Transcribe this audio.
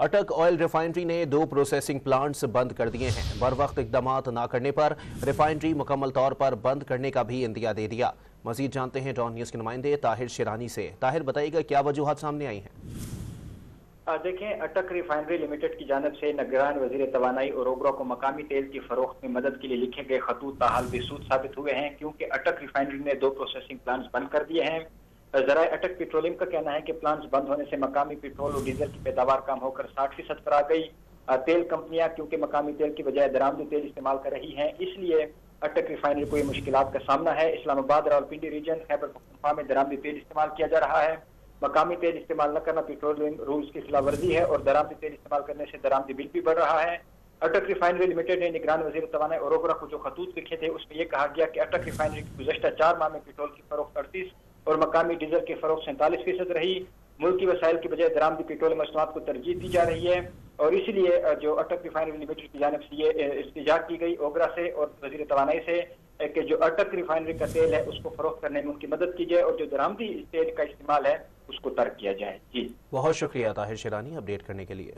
अटक oil refinery ने 2 processing plants बंद कर दिए हैं। बर वक्त इकदामात न करने पर रिफाइनरी मुकम्मल तौर पर बंद करने का भी इंदिया दे दिया। मजीद जानते हैं डॉन न्यूज़ के नुमाइंदे ताहिर शिरानी से। ताहिर, बताइएगा क्या वजूहात सामने आई हैं? देखें, अटक रिफाइनरी लिमिटेड की जानिब से निगरान वजीर तवानाई और ओबरा को मकामी तेल की फरोख्त में मदद के लिए लिखे गए खतूत ताहाल बेसूद साबित हुए हैं, क्योंकि अटक रिफाइनरी ने 2 प्रोसेसिंग प्लांट्स बंद कर दिए हैं। ज़राए अटक पेट्रोलियम का कहना है कि प्लांट्स बंद होने से मकामी पेट्रोल और डीजल की पैदावार कम होकर 60% पर आ गई। तेल कंपनियां क्योंकि मकामी तेल की बजाय दरामदी तेल इस्तेमाल कर रही हैं, इसलिए अटक रिफाइनरी को ये मुश्किलात का सामना है। इस्लामाबाद, रावलपिंडी रीजन, खैबर पख्तूनख्वा में दरामदी तेल इस्तेमाल किया जा रहा है। मकामी तेल इस्तेमाल न करना पेट्रोलियम रूल्स की खिलाफ वर्जी है और दरामदी तेल इस्तेमाल करने से दरामदी बिल भी बढ़ रहा है। अटक रिफाइनरी लिमिटेड ने निगरान वजीर तवानाई और ओबरा को जो खतूत लिखे थे उसमें यह कहा गया कि अटक रिफाइनरी की गुज़श्ता 4 माह में पेट्रोल की फरोख्त 38 और मकामी डीजल की फरोख्त 47% रही। मुल्की वसाइल की बजाय दरामदी पेट्रोलियम मसनूआत को तरजीह दी जा रही है और इसलिए जो अटक रिफाइनरी लिमिटेड की जानिब से ये इल्तिजा की गई ओबरा से और वजीर तवानाई से कि जो अटक रिफाइनरी का तेल है उसको फरोख्त करने में उनकी मदद की जाए और जो दरामदी तेल का इस्तेमाल है उसको तर्क किया जाए। जी, बहुत शुक्रिया ताहिर शिरानी अपडेट करने के लिए।